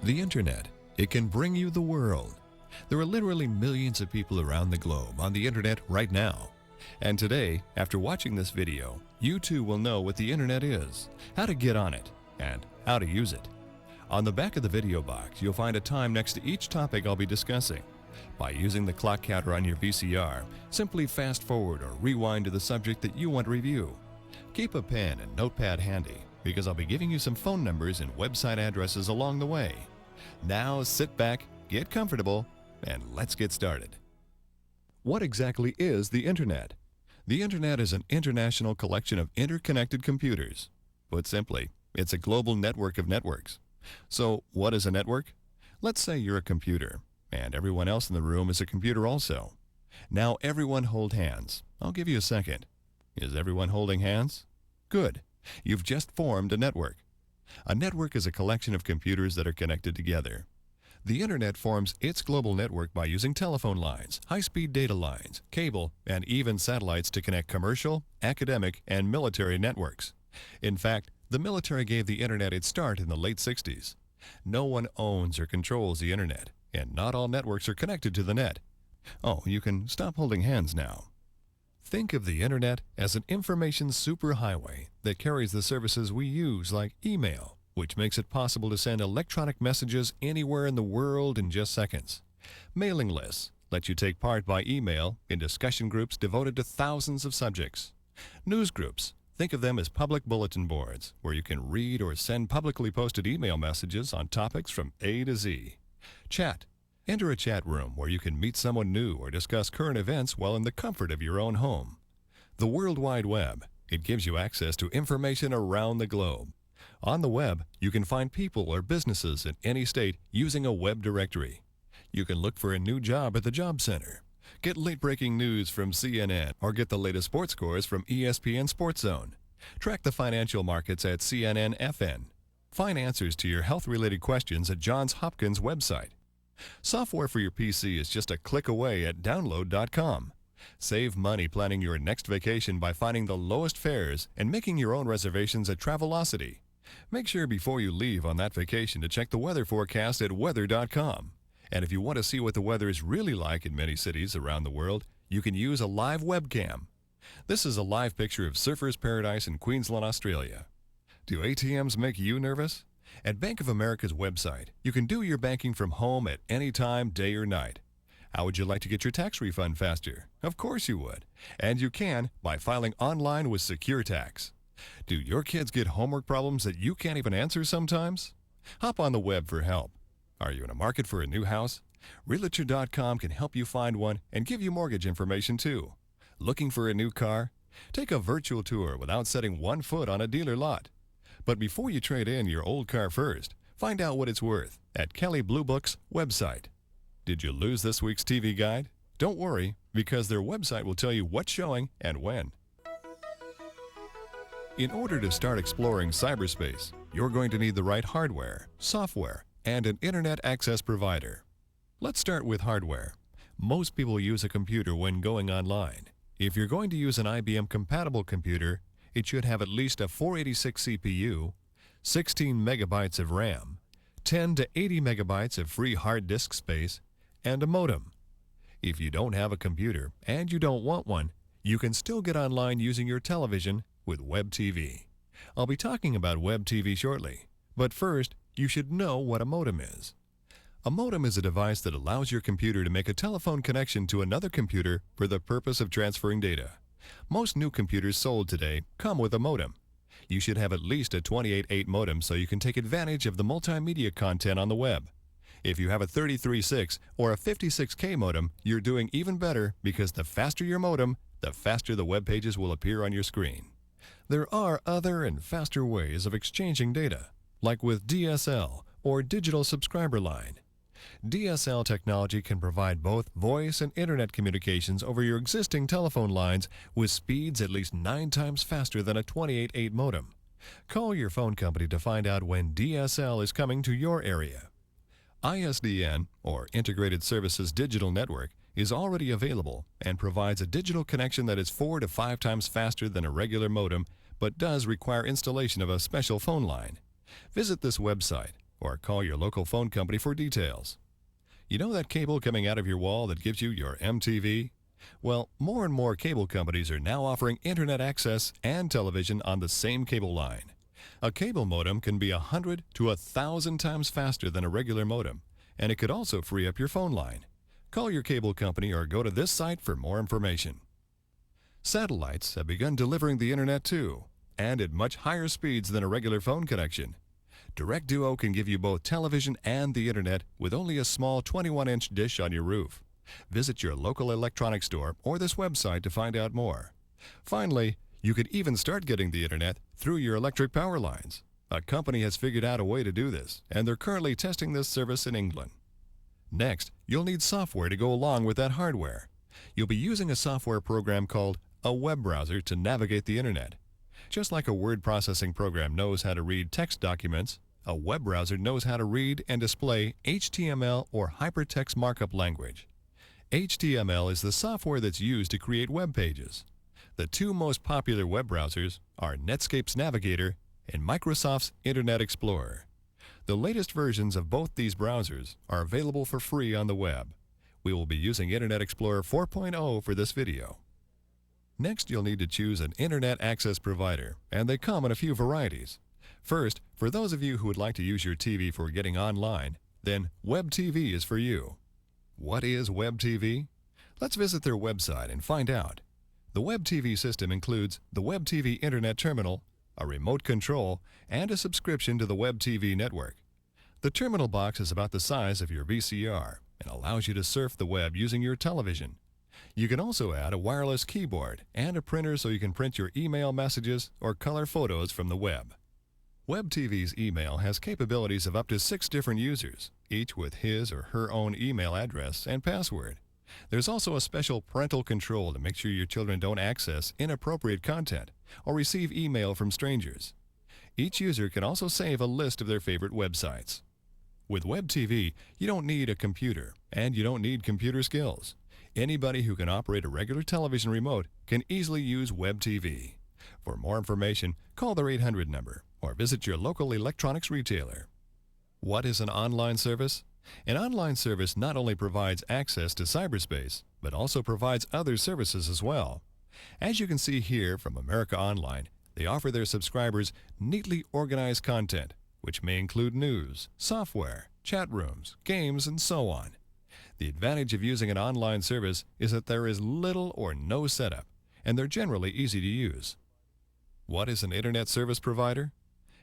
The Internet. It can bring you the world. There are literally millions of people around the globe on the Internet right now. And today, after watching this video, you too will know what the Internet is, how to get on it, and how to use it. On the back of the video box, you'll find a time next to each topic I'll be discussing. By using the clock counter on your VCR, simply fast forward or rewind to the subject that you want to review. Keep a pen and notepad handy, because I'll be giving you some phone numbers and website addresses along the way. Now sit back, get comfortable, and let's get started. What exactly is the Internet? The Internet is an international collection of interconnected computers. Put simply, it's a global network of networks. So, what is a network? Let's say you're a computer, and everyone else in the room is a computer also. Now everyone hold hands. I'll give you a second. Is everyone holding hands? Good. You've just formed a network. A network is a collection of computers that are connected together. The Internet forms its global network by using telephone lines, high-speed data lines, cable, and even satellites to connect commercial, academic, and military networks. In fact, the military gave the Internet its start in the late 60s. No one owns or controls the Internet, and not all networks are connected to the net. Oh, you can stop holding hands now. Think of the Internet as an information superhighway that carries the services we use like email, which makes it possible to send electronic messages anywhere in the world in just seconds. Mailing lists let you take part by email in discussion groups devoted to thousands of subjects. News groups, think of them as public bulletin boards where you can read or send publicly posted email messages on topics from A to Z. Chat. Enter a chat room where you can meet someone new or discuss current events while in the comfort of your own home. The World Wide Web. It gives you access to information around the globe. On the web, you can find people or businesses in any state using a web directory. You can look for a new job at the job center, get late-breaking news from CNN, or get the latest sports scores from ESPN Sports Zone. Track the financial markets at CNN-FN. Find answers to your health-related questions at Johns Hopkins website. Software for your PC is just a click away at download.com. Save money planning your next vacation by finding the lowest fares and making your own reservations at Travelocity. Make sure before you leave on that vacation to check the weather forecast at weather.com. And if you want to see what the weather is really like in many cities around the world, you can use a live webcam. This is a live picture of Surfers Paradise in Queensland, Australia. Do ATMs make you nervous? At Bank of America's website, you can do your banking from home at any time, day or night. How would you like to get your tax refund faster? Of course you would. And you can by filing online with SecureTax. Do your kids get homework problems that you can't even answer sometimes? Hop on the web for help. Are you in a market for a new house? Realtor.com can help you find one and give you mortgage information too. Looking for a new car? Take a virtual tour without setting one foot on a dealer lot. But before you trade in your old car first, find out what it's worth at Kelley Blue Book's website. Did you lose this week's TV guide? Don't worry, because their website will tell you what's showing and when. In order to start exploring cyberspace, you're going to need the right hardware, software, and an internet access provider. Let's start with hardware. Most people use a computer when going online. If you're going to use an IBM-compatible computer, it should have at least a 486 CPU, 16 megabytes of RAM, 10 to 80 megabytes of free hard disk space, and a modem. If you don't have a computer and you don't want one, you can still get online using your television with Web TV. I'll be talking about Web TV shortly, but first, you should know what a modem is. A modem is a device that allows your computer to make a telephone connection to another computer for the purpose of transferring data. Most new computers sold today come with a modem. You should have at least a 28.8 modem so you can take advantage of the multimedia content on the web. If you have a 33.6 or a 56K modem, you're doing even better because the faster your modem, the faster the web pages will appear on your screen. There are other and faster ways of exchanging data, like with DSL or digital subscriber line. DSL technology can provide both voice and internet communications over your existing telephone lines with speeds at least 9 times faster than a 28.8 modem. Call your phone company to find out when DSL is coming to your area. ISDN, or Integrated Services Digital Network, is already available and provides a digital connection that is 4 to 5 times faster than a regular modem, but does require installation of a special phone line. Visit this website, or call your local phone company for details. You know that cable coming out of your wall that gives you your MTV? Well, more and more cable companies are now offering internet access and television on the same cable line. A cable modem can be 100 to 1,000 times faster than a regular modem, and it could also free up your phone line. Call your cable company or go to this site for more information. Satellites have begun delivering the internet too, and at much higher speeds than a regular phone connection. Direct Duo can give you both television and the internet with only a small 21-inch dish on your roof. Visit your local electronics store or this website to find out more. Finally, you could even start getting the internet through your electric power lines. A company has figured out a way to do this, and they're currently testing this service in England. Next, you'll need software to go along with that hardware. You'll be using a software program called a web browser to navigate the internet. Just like a word processing program knows how to read text documents, a web browser knows how to read and display HTML or hypertext markup language. HTML is the software that's used to create web pages. The two most popular web browsers are Netscape's Navigator and Microsoft's Internet Explorer. The latest versions of both these browsers are available for free on the web. We will be using Internet Explorer 4.0 for this video. Next, you'll need to choose an internet access provider, and they come in a few varieties. First, for those of you who would like to use your TV for getting online, then Web TV is for you. What is Web TV? Let's visit their website and find out. The Web TV system includes the Web TV Internet Terminal, a remote control, and a subscription to the Web TV network. The terminal box is about the size of your VCR and allows you to surf the web using your television. You can also add a wireless keyboard and a printer so you can print your email messages or color photos from the web. Web TV's email has capabilities of up to 6 different users, each with his or her own email address and password. There's also a special parental control to make sure your children don't access inappropriate content or receive email from strangers. Each user can also save a list of their favorite websites. With Web TV, you don't need a computer, and you don't need computer skills. Anybody who can operate a regular television remote can easily use Web TV. For more information, call their 800 number or visit your local electronics retailer. What is an online service? An online service not only provides access to cyberspace, but also provides other services as well. As you can see here from America Online, they offer their subscribers neatly organized content, which may include news, software, chat rooms, games, and so on. The advantage of using an online service is that there is little or no setup, and they're generally easy to use. What is an Internet Service Provider?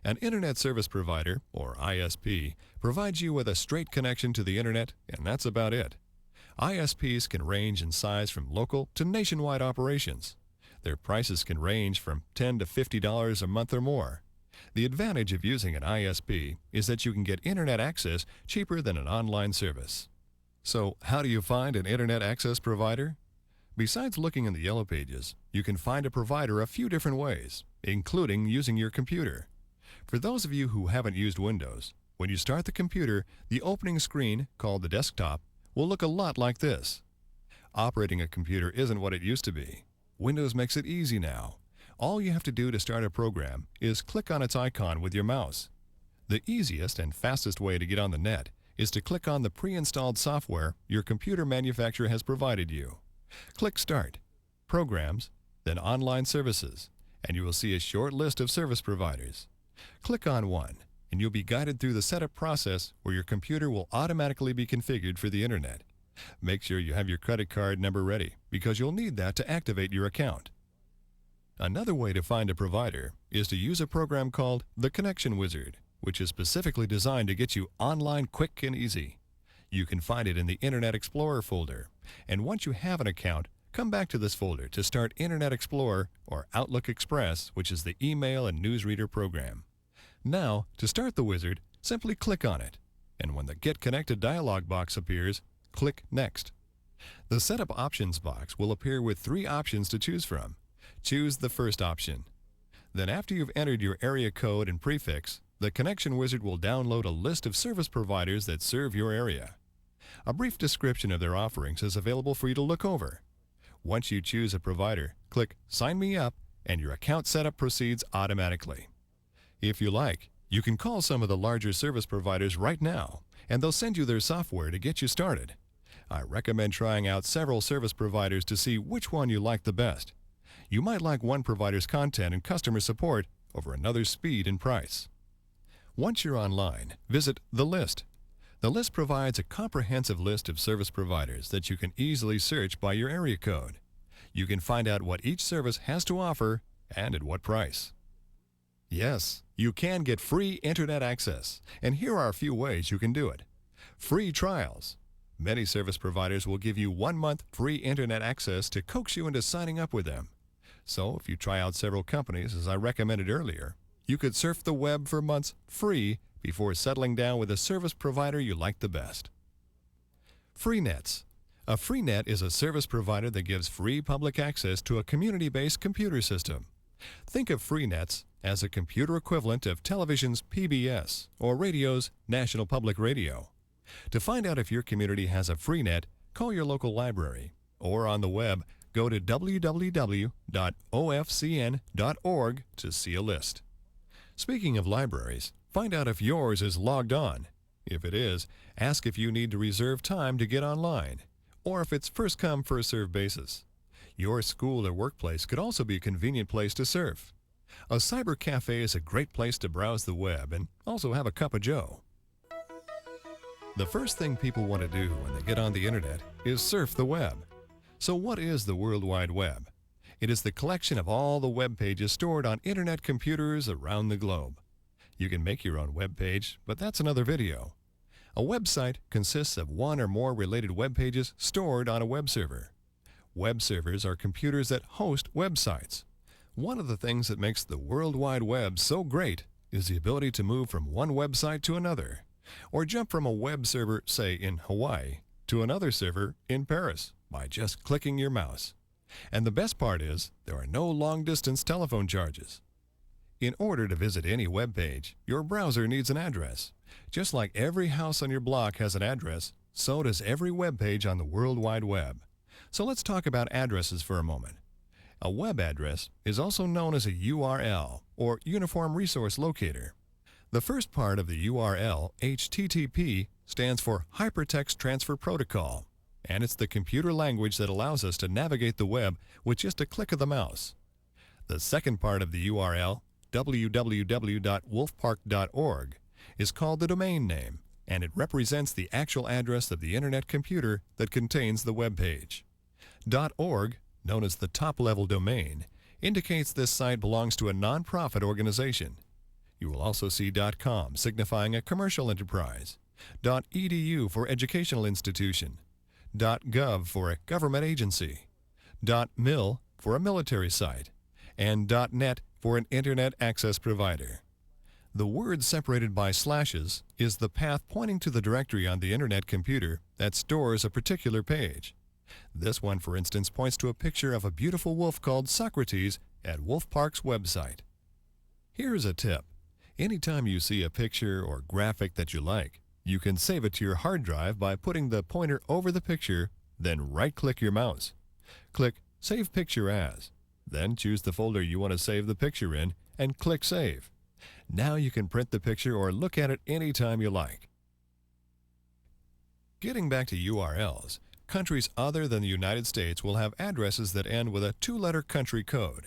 An Internet Service Provider, or ISP, provides you with a straight connection to the Internet, and that's about it. ISPs can range in size from local to nationwide operations. Their prices can range from $10 to $50 a month or more. The advantage of using an ISP is that you can get Internet access cheaper than an online service. So, how do you find an Internet access provider? Besides looking in the yellow pages, you can find a provider a few different ways, including using your computer. For those of you who haven't used Windows, when you start the computer, the opening screen, called the desktop, will look a lot like this. Operating a computer isn't what it used to be. Windows makes it easy now. All you have to do to start a program is click on its icon with your mouse. The easiest and fastest way to get on the net is to click on the pre-installed software your computer manufacturer has provided you. Click Start, Programs, then Online Services, and you will see a short list of service providers. Click on one, and you'll be guided through the setup process where your computer will automatically be configured for the Internet. Make sure you have your credit card number ready, because you'll need that to activate your account. Another way to find a provider is to use a program called the Connection Wizard, which is specifically designed to get you online quick and easy. You can find it in the Internet Explorer folder, and once you have an account, come back to this folder to start Internet Explorer or Outlook Express, which is the email and newsreader program. Now, to start the wizard, simply click on it, and when the Get Connected dialog box appears, click Next. The Setup Options box will appear with 3 options to choose from. Choose the first option. Then after you've entered your area code and prefix, the Connection Wizard will download a list of service providers that serve your area. A brief description of their offerings is available for you to look over. Once you choose a provider, click Sign Me Up, and your account setup proceeds automatically. If you like, You can call some of the larger service providers right now, and they'll send you their software to get you started. I recommend trying out several service providers to see which one you like the best. You might like one provider's content and customer support over another's speed and price. Once you're online, visit The List. The List provides a comprehensive list of service providers that you can easily search by your area code. You can find out what each service has to offer and at what price. Yes, you can get free internet access, and here are a few ways you can do it. Free trials. Many service providers will give you 1 month free internet access to coax you into signing up with them. So if you try out several companies, as I recommended earlier, you could surf the web for months free before settling down with a service provider you like the best. Freenets. A freenet is a service provider that gives free public access to a community-based computer system. Think of freenets as a computer equivalent of television's PBS or radio's National Public Radio. To find out if your community has a freenet, call your local library, or on the web, go to www.ofcn.org to see a list. Speaking of libraries, find out if yours is logged on. If it is, ask if you need to reserve time to get online, or if it's first come, first served basis. Your school or workplace could also be a convenient place to surf. A cyber cafe is a great place to browse the web and also have a cup of joe. The first thing people want to do when they get on the internet is surf the web. So what is the World Wide Web? It is the collection of all the web pages stored on internet computers around the globe. You can make your own web page, but that's another video. A website consists of one or more related web pages stored on a web server. Web servers are computers that host websites. One of the things that makes the World Wide Web so great is the ability to move from one website to another, or jump from a web server, say in Hawaii, to another server in Paris by just clicking your mouse. And the best part is, there are no long-distance telephone charges. In order to visit any web page, your browser needs an address. Just like every house on your block has an address, so does every web page on the World Wide Web. So let's talk about addresses for a moment. A web address is also known as a URL, or Uniform Resource Locator. The first part of the URL, HTTP, stands for Hypertext Transfer Protocol, and it's the computer language that allows us to navigate the web with just a click of the mouse. The second part of the URL, www.wolfpark.org, is called the domain name, and it represents the actual address of the internet computer that contains the web page. .org, known as the top-level domain, indicates this site belongs to a non-profit organization. You will also see .com, signifying a commercial enterprise, .edu for educational institution, .gov for a government agency, .mil for a military site, and .net for an internet access provider. The word separated by slashes is the path pointing to the directory on the internet computer that stores a particular page. This one, for instance, points to a picture of a beautiful wolf called Socrates at Wolf Park's website. Here's a tip. Anytime you see a picture or graphic that you like, you can save it to your hard drive by putting the pointer over the picture, then right-click your mouse. Click Save Picture As. Then choose the folder you want to save the picture in and click Save. Now you can print the picture or look at it anytime you like. Getting back to URLs, countries other than the United States will have addresses that end with a 2-letter country code.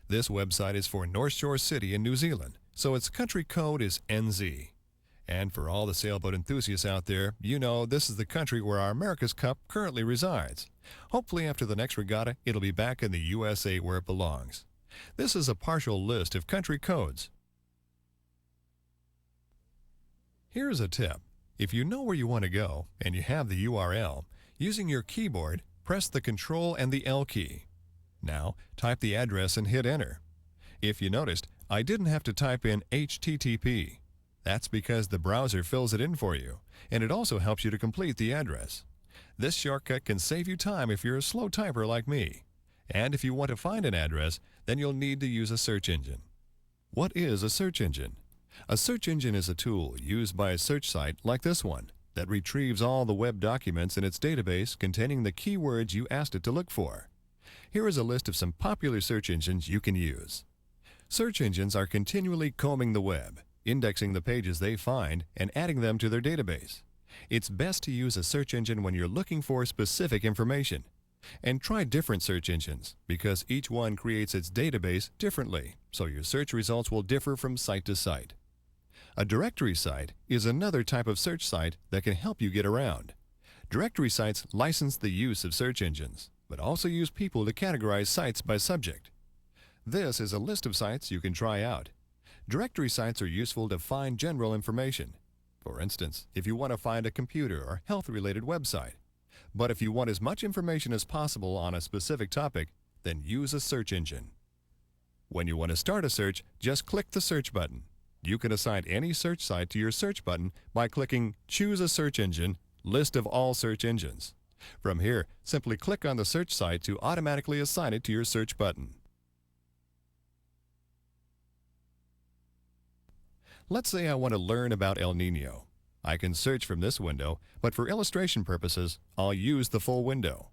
This website is for North Shore City in New Zealand, so its country code is NZ. And for all the sailboat enthusiasts out there, you know this is the country where our America's Cup currently resides. Hopefully after the next regatta, it'll be back in the USA where it belongs. This is a partial list of country codes. Here's a tip. If you know where you want to go and you have the URL, using your keyboard, press the Control and the L key. Now, type the address and hit Enter. If you noticed, I didn't have to type in HTTP. That's because the browser fills it in for you, and it also helps you to complete the address. This shortcut can save you time if you're a slow typer like me. And if you want to find an address, then you'll need to use a search engine. What is a search engine? A search engine is a tool used by a search site like this one that retrieves all the web documents in its database containing the keywords you asked it to look for. Here is a list of some popular search engines you can use. Search engines are continually combing the web, indexing the pages they find and adding them to their database. It's best to use a search engine when you're looking for specific information. And try different search engines because each one creates its database differently, so your search results will differ from site to site. A directory site is another type of search site that can help you get around. Directory sites license the use of search engines, but also use people to categorize sites by subject. This is a list of sites you can try out. Directory sites are useful to find general information. For instance, if you want to find a computer or health-related website. But if you want as much information as possible on a specific topic, then use a search engine. When you want to start a search, just click the search button. You can assign any search site to your search button by clicking Choose a Search Engine, List of all search engines. From here, simply click on the search site to automatically assign it to your search button. Let's say I want to learn about El Nino. I can search from this window, but for illustration purposes, I'll use the full window.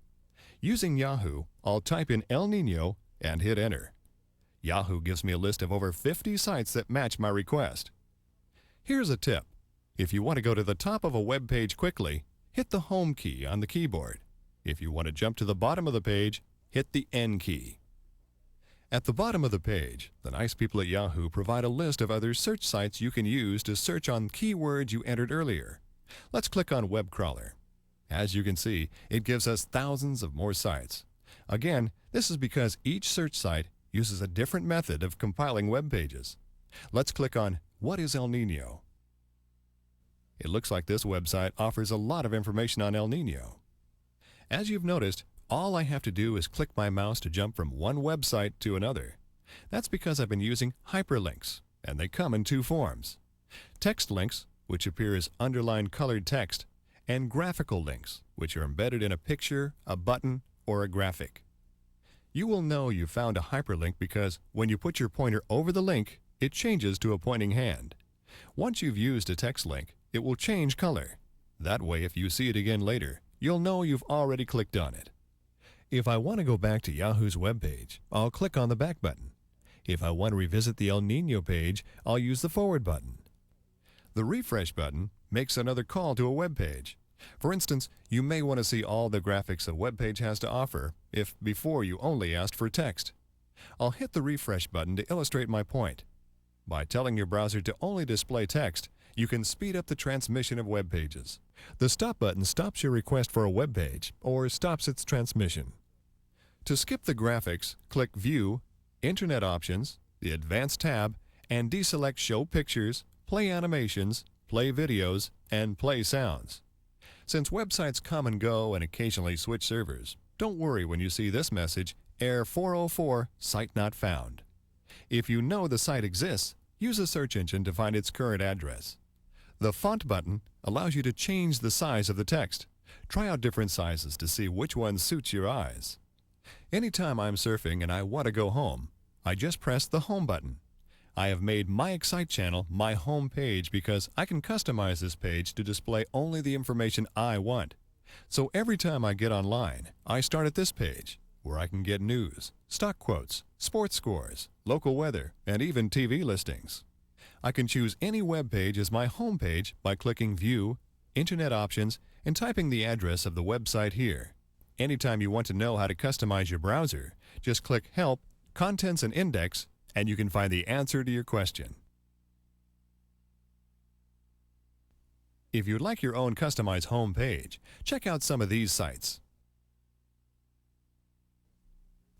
Using Yahoo, I'll type in El Nino and hit Enter. Yahoo gives me a list of over 50 sites that match my request. Here's a tip. If you want to go to the top of a web page quickly, hit the Home key on the keyboard. If you want to jump to the bottom of the page, hit the N key. At the bottom of the page, the nice people at Yahoo provide a list of other search sites you can use to search on keywords you entered earlier. Let's click on Web Crawler. As you can see, it gives us thousands of more sites. Again, this is because each search site uses a different method of compiling web pages. Let's click on What is El Nino? It looks like this website offers a lot of information on El Nino. As you've noticed, all I have to do is click my mouse to jump from one website to another. That's because I've been using hyperlinks, and they come in two forms. Text links, which appear as underlined colored text, and graphical links, which are embedded in a picture, a button, or a graphic. You will know you found a hyperlink because when you put your pointer over the link, it changes to a pointing hand. Once you've used a text link, it will change color. That way, if you see it again later, you'll know you've already clicked on it. If I want to go back to Yahoo's web page, I'll click on the back button. If I want to revisit the El Nino page, I'll use the forward button. The refresh button makes another call to a web page. For instance, you may want to see all the graphics a web page has to offer if before you only asked for text. I'll hit the refresh button to illustrate my point. By telling your browser to only display text, you can speed up the transmission of web pages. The stop button stops your request for a web page or stops its transmission. To skip the graphics, click View, Internet Options, the Advanced tab, and deselect Show Pictures, Play Animations, Play Videos, and Play Sounds. Since websites come and go and occasionally switch servers, don't worry when you see this message, Error 404, Site Not Found. If you know the site exists, use a search engine to find its current address. The Font button allows you to change the size of the text. Try out different sizes to see which one suits your eyes. Anytime I'm surfing and I want to go home, I just press the Home button. I have made My Excite channel my home page because I can customize this page to display only the information I want. So every time I get online, I start at this page, where I can get news, stock quotes, sports scores, local weather, and even TV listings. I can choose any web page as my home page by clicking View, Internet Options, and typing the address of the website here. Anytime you want to know how to customize your browser, just click Help, Contents and Index, and you can find the answer to your question. If you'd like your own customized home page, check out some of these sites.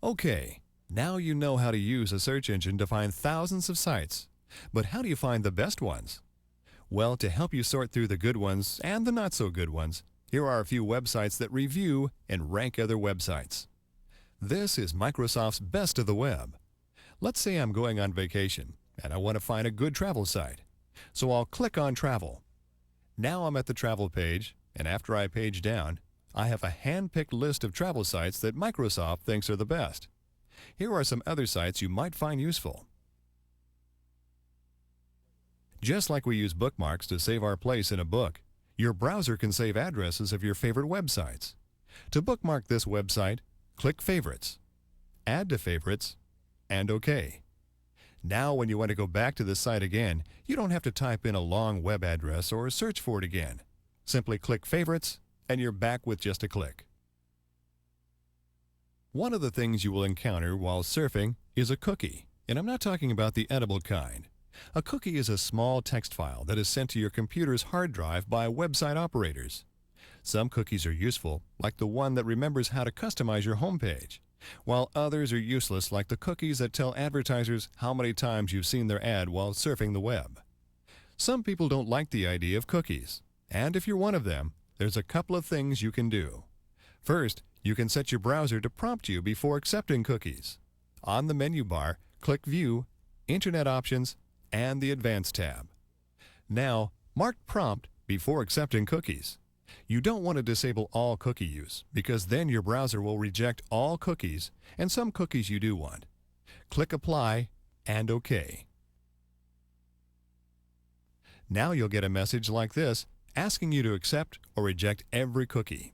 Okay, now you know how to use a search engine to find thousands of sites. But how do you find the best ones? Well, to help you sort through the good ones and the not-so-good ones, here are a few websites that review and rank other websites. This is Microsoft's Best of the Web. Let's say I'm going on vacation and I want to find a good travel site. So I'll click on Travel. Now I'm at the travel page, and after I page down, I have a hand-picked list of travel sites that Microsoft thinks are the best. Here are some other sites you might find useful. Just like we use bookmarks to save our place in a book, your browser can save addresses of your favorite websites. To bookmark this website, click Favorites, Add to Favorites, and OK. Now when you want to go back to the site again, you don't have to type in a long web address or search for it again. Simply click Favorites, and you're back with just a click. One of the things you will encounter while surfing is a cookie, and I'm not talking about the edible kind. A cookie is a small text file that is sent to your computer's hard drive by website operators. Some cookies are useful, like the one that remembers how to customize your homepage, while others are useless, like the cookies that tell advertisers how many times you've seen their ad while surfing the web. Some people don't like the idea of cookies, and if you're one of them, there's a couple of things you can do. First, you can set your browser to prompt you before accepting cookies. On the menu bar, click View, Internet Options, and the Advanced tab. Now, mark Prompt before accepting cookies. You don't want to disable all cookie use, because then your browser will reject all cookies, and some cookies you do want. Click Apply and OK. Now you'll get a message like this asking you to accept or reject every cookie.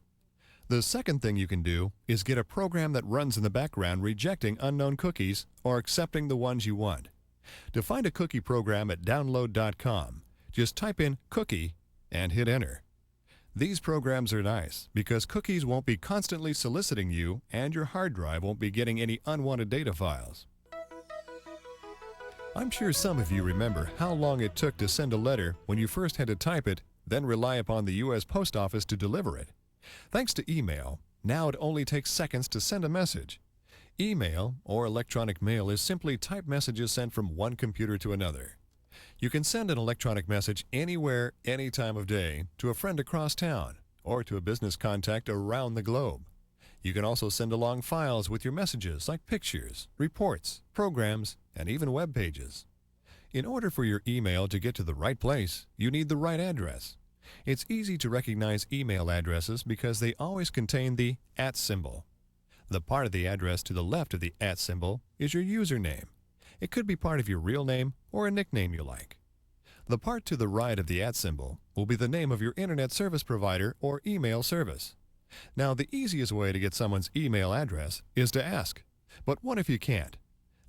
The second thing you can do is get a program that runs in the background rejecting unknown cookies or accepting the ones you want. To find a cookie program at download.com, just type in cookie and hit enter. These programs are nice because cookies won't be constantly soliciting you and your hard drive won't be getting any unwanted data files. I'm sure some of you remember how long it took to send a letter when you first had to type it, then rely upon the U.S. Post Office to deliver it. Thanks to email, now it only takes seconds to send a message. Email or electronic mail is simply typed messages sent from one computer to another. You can send an electronic message anywhere, any time of day, to a friend across town, or to a business contact around the globe. You can also send along files with your messages like pictures, reports, programs, and even web pages. In order for your email to get to the right place, you need the right address. It's easy to recognize email addresses because they always contain the @ symbol. The part of the address to the left of the @ symbol is your username. It could be part of your real name or a nickname you like. The part to the right of the @ symbol will be the name of your internet service provider or email service. Now, the easiest way to get someone's email address is to ask. But what if you can't?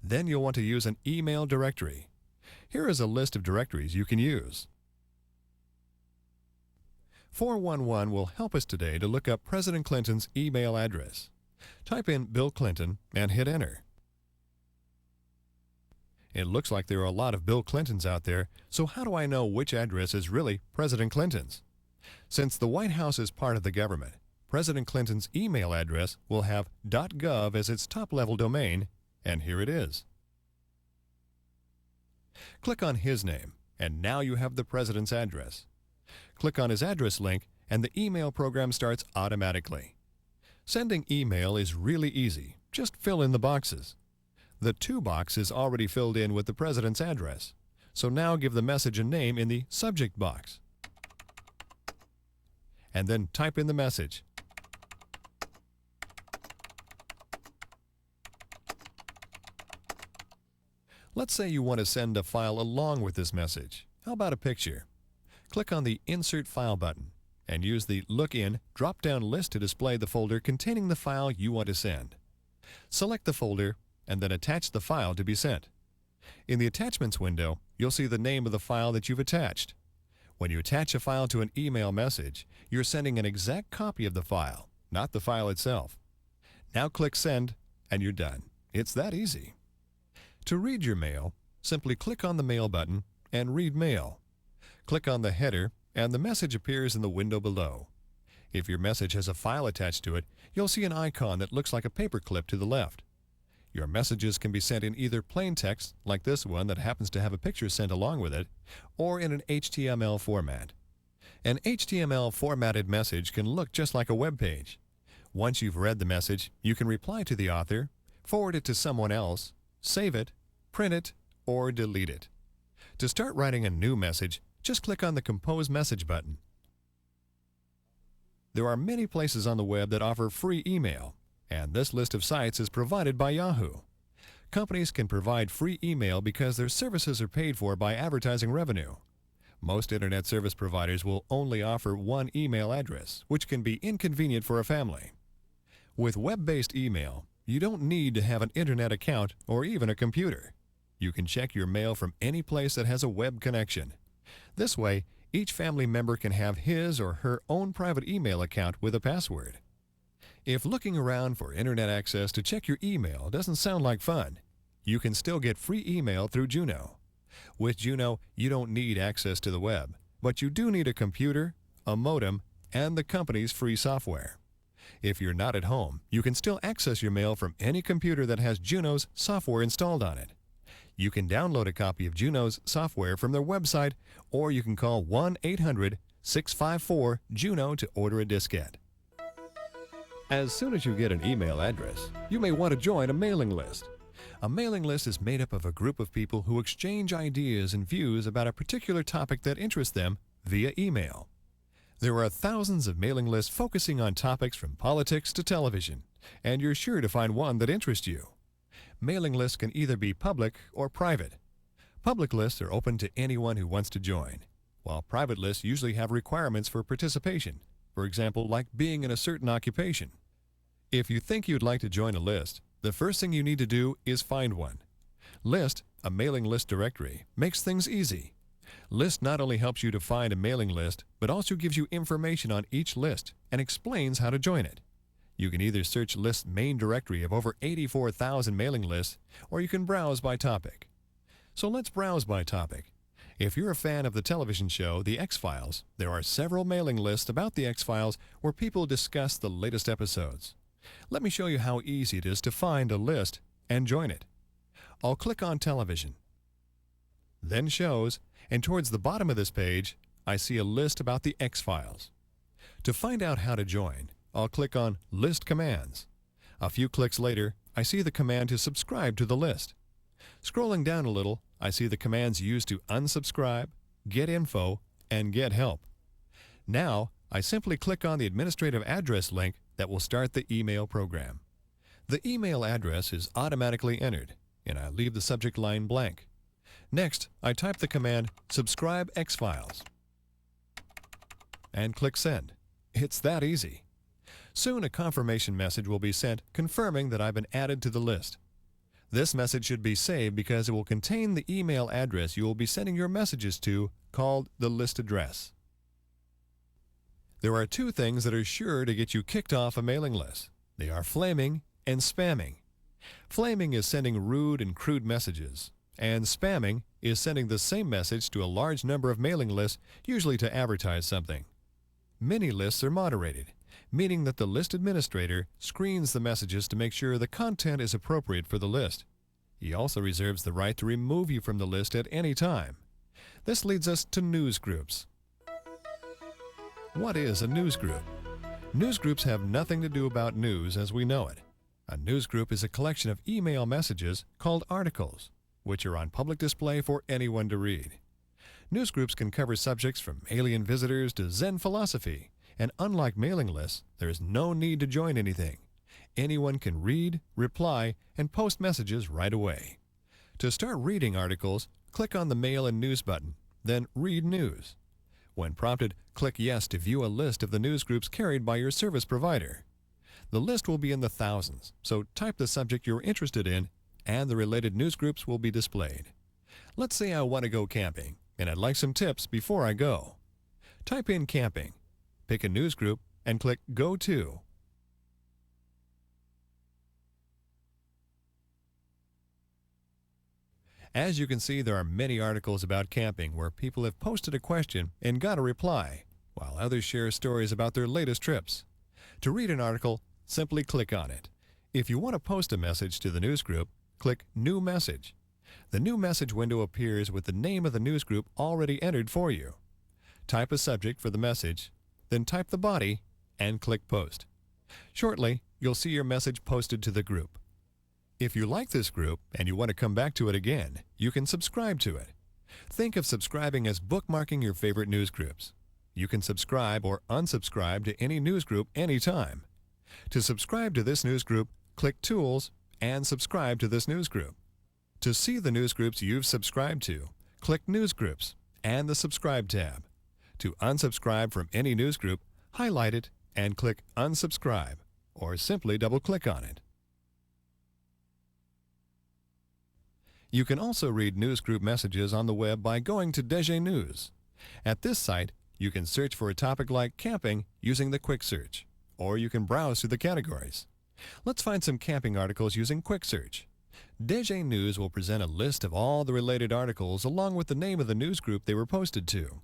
Then you'll want to use an email directory. Here is a list of directories you can use. 411 will help us today to look up President Clinton's email address. Type in Bill Clinton and hit enter. It looks like there are a lot of Bill Clintons out there, so how do I know which address is really President Clinton's? Since the White House is part of the government, President Clinton's email address will have .gov as its top-level domain, and here it is. Click on his name, and now you have the president's address. Click on his address link, and the email program starts automatically. Sending email is really easy. Just fill in the boxes. The To box is already filled in with the president's address, so now give the message a name in the subject box. And then type in the message. Let's say you want to send a file along with this message. How about a picture? Click on the Insert File button and use the Look In drop-down list to display the folder containing the file you want to send. Select the folder and then attach the file to be sent. In the Attachments window, you'll see the name of the file that you've attached. When you attach a file to an email message, you're sending an exact copy of the file, not the file itself. Now click Send and you're done. It's that easy. To read your mail, simply click on the Mail button and Read Mail. Click on the header and the message appears in the window below. If your message has a file attached to it, you'll see an icon that looks like a paperclip to the left. Your messages can be sent in either plain text, like this one that happens to have a picture sent along with it, or in an HTML format. An HTML formatted message can look just like a web page. Once you've read the message, you can reply to the author, forward it to someone else, save it, print it, or delete it. To start writing a new message, just click on the Compose Message button. There are many places on the web that offer free email, and this list of sites is provided by Yahoo. Companies can provide free email because their services are paid for by advertising revenue. Most internet service providers will only offer one email address, which can be inconvenient for a family. With web-based email, you don't need to have an internet account or even a computer. You can check your mail from any place that has a web connection. This way, each family member can have his or her own private email account with a password. If looking around for internet access to check your email doesn't sound like fun, you can still get free email through Juno. With Juno, you don't need access to the web, but you do need a computer, a modem, and the company's free software. If you're not at home, you can still access your mail from any computer that has Juno's software installed on it. You can download a copy of Juno's software from their website, or you can call 1-800-654-JUNO to order a diskette. As soon as you get an email address, you may want to join a mailing list. A mailing list is made up of a group of people who exchange ideas and views about a particular topic that interests them via email. There are thousands of mailing lists focusing on topics from politics to television, and you're sure to find one that interests you. Mailing lists can either be public or private. Public lists are open to anyone who wants to join, while private lists usually have requirements for participation, for example, like being in a certain occupation. If you think you'd like to join a list, the first thing you need to do is find one. List, a mailing list directory, makes things easy. List not only helps you to find a mailing list, but also gives you information on each list and explains how to join it. You can either search List's main directory of over 84,000 mailing lists, or you can browse by topic. So let's browse by topic. If you're a fan of the television show The X-Files, there are several mailing lists about The X-Files where people discuss the latest episodes. Let me show you how easy it is to find a list and join it. I'll click on Television, then Shows, and towards the bottom of this page, I see a list about The X-Files. To find out how to join, I'll click on List Commands. A few clicks later, I see the command to subscribe to the list. Scrolling down a little, I see the commands used to unsubscribe, get info, and get help. Now, I simply click on the administrative address link that will start the email program. The email address is automatically entered, and I leave the subject line blank. Next, I type the command subscribe X-Files and click send. It's that easy. Soon a confirmation message will be sent confirming that I've been added to the list. This message should be saved because it will contain the email address you will be sending your messages to, called the list address. There are two things that are sure to get you kicked off a mailing list. They are flaming and spamming. Flaming is sending rude and crude messages, and spamming is sending the same message to a large number of mailing lists, usually to advertise something. Many lists are moderated, meaning that the list administrator screens the messages to make sure the content is appropriate for the list. He also reserves the right to remove you from the list at any time. This leads us to news groups. What is a news group? News groups have nothing to do about news as we know it. A news group is a collection of email messages called articles, which are on public display for anyone to read. News groups can cover subjects from alien visitors to Zen philosophy, and unlike mailing lists, there is no need to join anything. Anyone can read, reply, and post messages right away. To start reading articles, click on the Mail and News button, then Read News. When prompted, click Yes to view a list of the news groups carried by your service provider. The list will be in the thousands, so type the subject you're interested in, and the related news groups will be displayed. Let's say I want to go camping, and I'd like some tips before I go. Type in camping, pick a news group, and click Go To. As you can see, there are many articles about camping where people have posted a question and got a reply, while others share stories about their latest trips. To read an article, simply click on it. If you want to post a message to the news group, click New Message. The New Message window appears with the name of the news group already entered for you. Type a subject for the message, then type the body, and click Post. Shortly, you'll see your message posted to the group. If you like this group and you want to come back to it again, you can subscribe to it. Think of subscribing as bookmarking your favorite news groups. You can subscribe or unsubscribe to any news group anytime. To subscribe to this news group, click Tools and Subscribe to this news group. To see the news groups you've subscribed to, click News Groups and the Subscribe tab. To unsubscribe from any news group, highlight it and click Unsubscribe, or simply double-click on it. You can also read newsgroup messages on the web by going to DG News. At this site, you can search for a topic like camping using the quick search, or you can browse through the categories. Let's find some camping articles using quick search. DG News will present a list of all the related articles along with the name of the newsgroup they were posted to.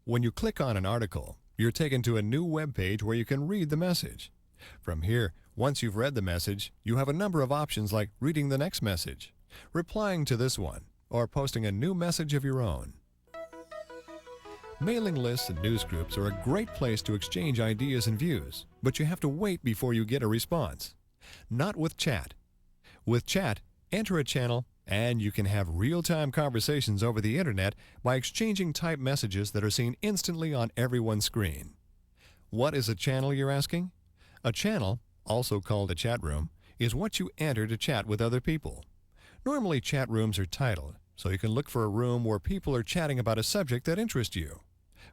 When you click on an article, you're taken to a new web page where you can read the message. From here, once you've read the message, you have a number of options like reading the next message, replying to this one, or posting a new message of your own. Mailing lists and newsgroups are a great place to exchange ideas and views, but you have to wait before you get a response. Not with chat. With chat, enter a channel and you can have real-time conversations over the internet by exchanging typed messages that are seen instantly on everyone's screen. What is a channel, you're asking? A channel, also called a chat room, is what you enter to chat with other people. Normally chat rooms are titled, so you can look for a room where people are chatting about a subject that interests you.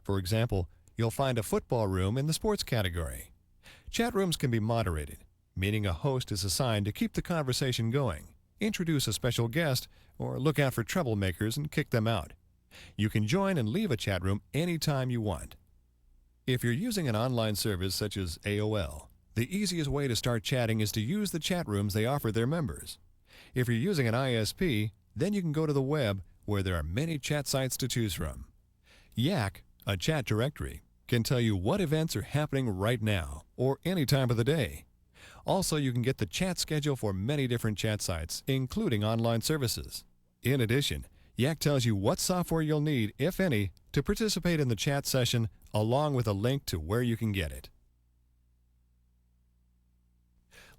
For example, you'll find a football room in the sports category. Chat rooms can be moderated, meaning a host is assigned to keep the conversation going, introduce a special guest, or look out for troublemakers and kick them out. You can join and leave a chat room anytime you want. If you're using an online service such as AOL, the easiest way to start chatting is to use the chat rooms they offer their members. If you're using an ISP, then you can go to the web where there are many chat sites to choose from. Yak, a chat directory, can tell you what events are happening right now or any time of the day. Also, you can get the chat schedule for many different chat sites, including online services. In addition, Yak tells you what software you'll need, if any, to participate in the chat session, along with a link to where you can get it.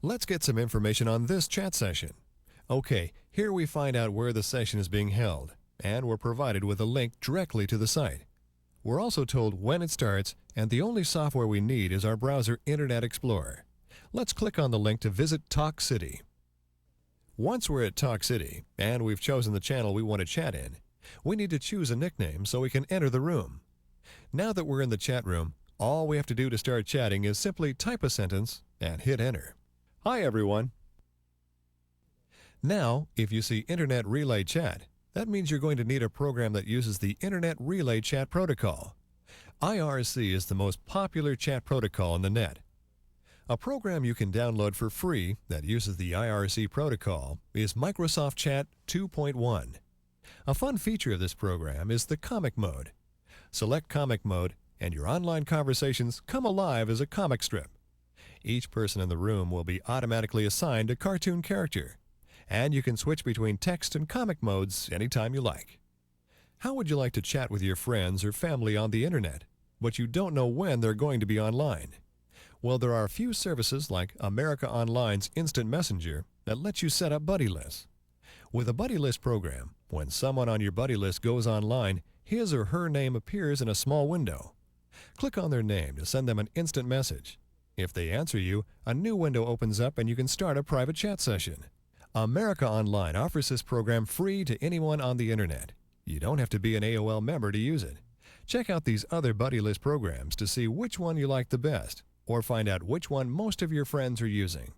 Let's get some information on this chat session. Okay, here we find out where the session is being held, and we're provided with a link directly to the site. We're also told when it starts, and the only software we need is our browser Internet Explorer. Let's click on the link to visit Talk City. Once we're at Talk City, and we've chosen the channel we want to chat in, we need to choose a nickname so we can enter the room. Now that we're in the chat room, all we have to do to start chatting is simply type a sentence and hit enter. Hi everyone. Now, if you see Internet Relay Chat, that means you're going to need a program that uses the Internet Relay Chat Protocol. IRC is the most popular chat protocol on the net. A program you can download for free that uses the IRC protocol is Microsoft Chat 2.1. A fun feature of this program is the comic mode. Select comic mode and your online conversations come alive as a comic strip. Each person in the room will be automatically assigned a cartoon character, and you can switch between text and comic modes anytime you like. How would you like to chat with your friends or family on the internet, but you don't know when they're going to be online? Well, there are a few services like America Online's Instant Messenger that lets you set up buddy lists. With a buddy list program, when someone on your buddy list goes online, his or her name appears in a small window. Click on their name to send them an instant message. If they answer you, a new window opens up and you can start a private chat session. America Online offers this program free to anyone on the internet. You don't have to be an AOL member to use it. Check out these other buddy list programs to see which one you like the best, or find out which one most of your friends are using.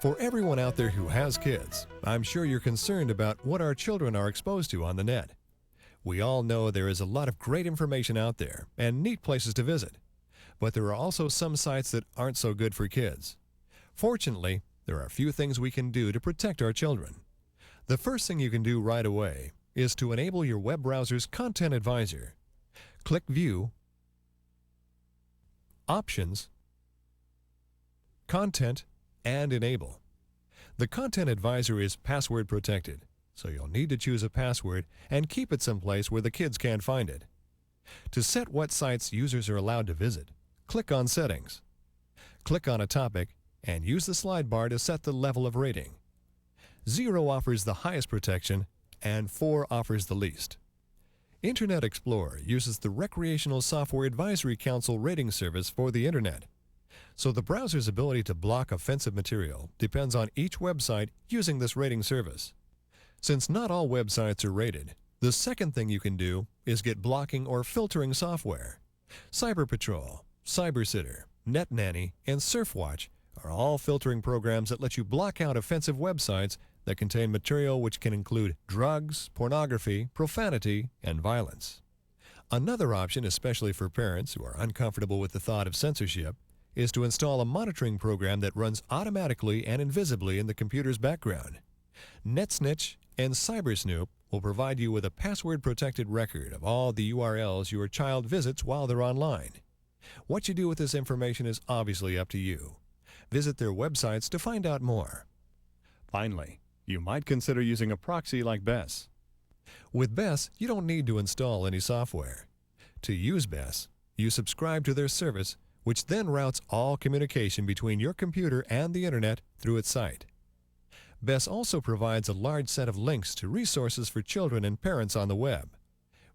For everyone out there who has kids, I'm sure you're concerned about what our children are exposed to on the net. We all know there is a lot of great information out there and neat places to visit, but there are also some sites that aren't so good for kids. Fortunately, there are a few things we can do to protect our children. The first thing you can do right away is to enable your web browser's Content Advisor. Click View, Options, Content, and Enable. The Content Advisor is password protected, so you'll need to choose a password and keep it someplace where the kids can't find it. To set what sites users are allowed to visit, click on Settings. Click on a topic and use the slide bar to set the level of rating. 0 offers the highest protection and 4 offers the least. Internet Explorer uses the Recreational Software Advisory Council rating service for the Internet. So the browser's ability to block offensive material depends on each website using this rating service. Since not all websites are rated, the second thing you can do is get blocking or filtering software. Cyber Patrol, Cybersitter, NetNanny, and Surfwatch are all filtering programs that let you block out offensive websites that contain material which can include drugs, pornography, profanity, and violence. Another option, especially for parents who are uncomfortable with the thought of censorship, is to install a monitoring program that runs automatically and invisibly in the computer's background. NetSnitch and CyberSnoop will provide you with a password-protected record of all the URLs your child visits while they're online. What you do with this information is obviously up to you. Visit their websites to find out more. Finally, you might consider using a proxy like BES. With BES, you don't need to install any software. To use BES, you subscribe to their service, which then routes all communication between your computer and the Internet through its site. BES also provides a large set of links to resources for children and parents on the web.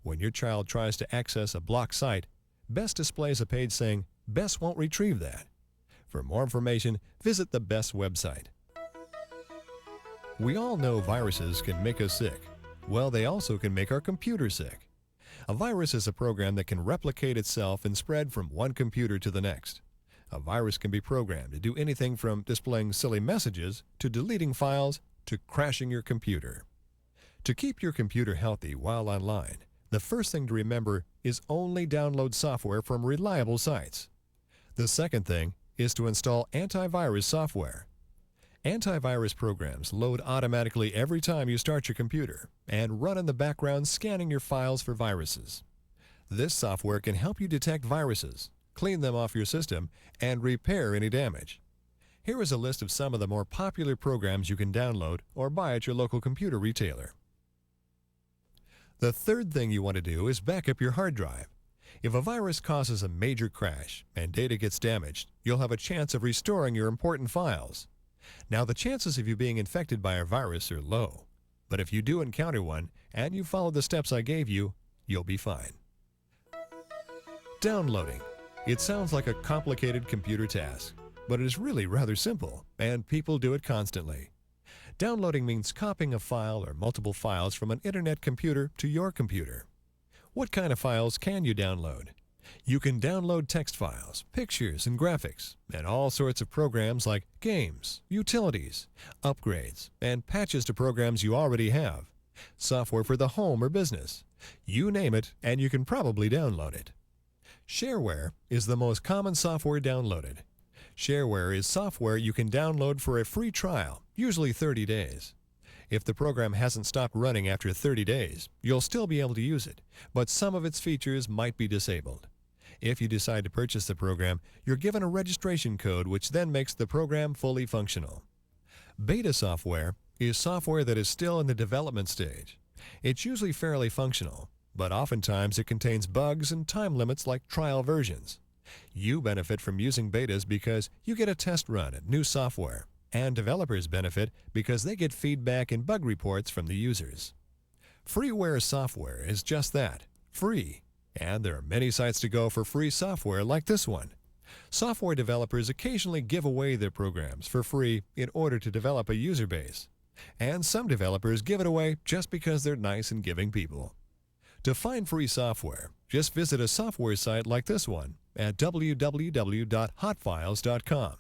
When your child tries to access a blocked site, BES displays a page saying, "BES won't retrieve that." For more information, visit the BES website. We all know viruses can make us sick. Well, they also can make our computer sick. A virus is a program that can replicate itself and spread from one computer to the next. A virus can be programmed to do anything from displaying silly messages to deleting files to crashing your computer. To keep your computer healthy while online, the first thing to remember is only download software from reliable sites. The second thing is to install antivirus software. Antivirus programs load automatically every time you start your computer and run in the background scanning your files for viruses. This software can help you detect viruses, clean them off your system, and repair any damage. Here is a list of some of the more popular programs you can download or buy at your local computer retailer. The third thing you want to do is back up your hard drive. If a virus causes a major crash and data gets damaged, you'll have a chance of restoring your important files. Now, the chances of you being infected by a virus are low, but if you do encounter one and you follow the steps I gave you, you'll be fine. Downloading. It sounds like a complicated computer task, but it is really rather simple, and people do it constantly. Downloading means copying a file or multiple files from an internet computer to your computer. What kind of files can you download? You can download text files, pictures and graphics, and all sorts of programs like games, utilities, upgrades, and patches to programs you already have, software for the home or business. You name it, and you can probably download it. Shareware is the most common software downloaded. Shareware is software you can download for a free trial, usually 30 days. If the program hasn't stopped running after 30 days, you'll still be able to use it, but some of its features might be disabled. If you decide to purchase the program, you're given a registration code which then makes the program fully functional. Beta software is software that is still in the development stage. It's usually fairly functional, but oftentimes it contains bugs and time limits like trial versions. You benefit from using betas because you get a test run at new software, and developers benefit because they get feedback and bug reports from the users. Freeware software is just that, free, and there are many sites to go for free software like this one. Software developers occasionally give away their programs for free in order to develop a user base, and some developers give it away just because they're nice and giving people. To find free software, just visit a software site like this one at www.hotfiles.com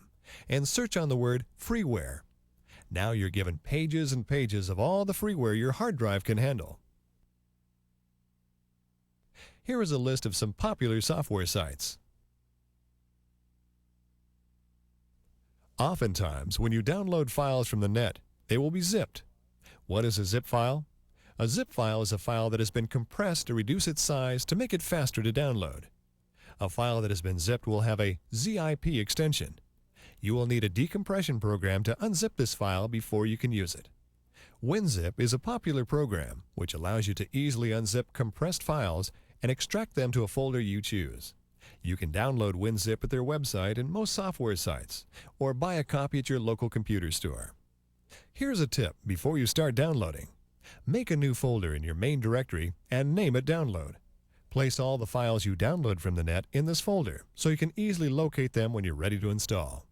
and search on the word freeware. Now you're given pages and pages of all the freeware your hard drive can handle. Here is a list of some popular software sites. Oftentimes, when you download files from the net, they will be zipped. What is a zip file? A zip file is a file that has been compressed to reduce its size to make it faster to download. A file that has been zipped will have a ZIP extension. You will need a decompression program to unzip this file before you can use it. WinZip is a popular program which allows you to easily unzip compressed files and extract them to a folder you choose. You can download WinZip at their website and most software sites, or buy a copy at your local computer store. Here's a tip before you start downloading. Make a new folder in your main directory and name it Download. Place all the files you download from the net in this folder so you can easily locate them when you're ready to install.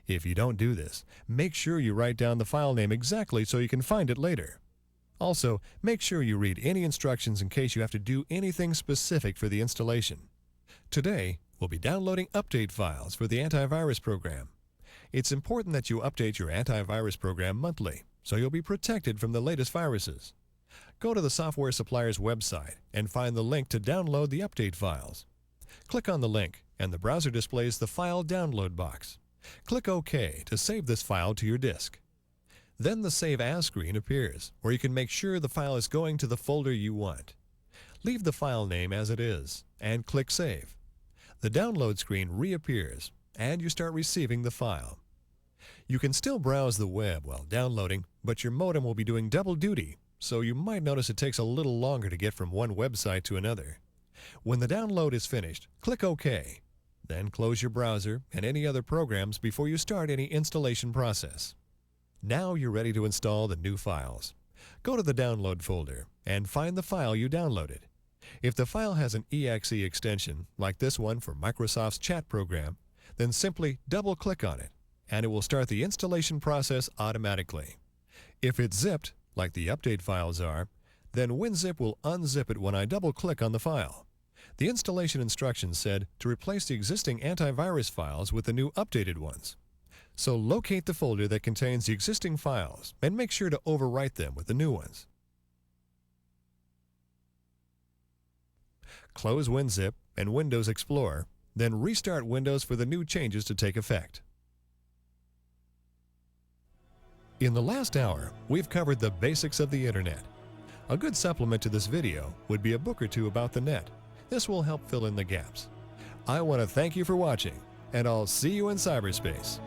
If you don't do this, make sure you write down the file name exactly so you can find it later. Also, make sure you read any instructions in case you have to do anything specific for the installation. Today, we'll be downloading update files for the antivirus program. It's important that you update your antivirus program monthly so you'll be protected from the latest viruses. Go to the software supplier's website and find the link to download the update files. Click on the link and the browser displays the file download box. Click OK to save this file to your disk. Then the Save As screen appears, where you can make sure the file is going to the folder you want. Leave the file name as it is and click Save. The download screen reappears and you start receiving the file. You can still browse the web while downloading, but your modem will be doing double duty, so you might notice it takes a little longer to get from one website to another. When the download is finished, click OK. Then close your browser and any other programs before you start any installation process. Now you're ready to install the new files. Go to the Download folder and find the file you downloaded. If the file has an exe extension, like this one for Microsoft's chat program, then simply double-click on it, and it will start the installation process automatically. If it's zipped, like the update files are, then WinZip will unzip it when I double-click on the file. The installation instructions said to replace the existing antivirus files with the new updated ones. So locate the folder that contains the existing files and make sure to overwrite them with the new ones. Close WinZip and Windows Explorer, then restart Windows for the new changes to take effect. In the last hour, we've covered the basics of the Internet. A good supplement to this video would be a book or two about the net. This will help fill in the gaps. I want to thank you for watching, and I'll see you in cyberspace.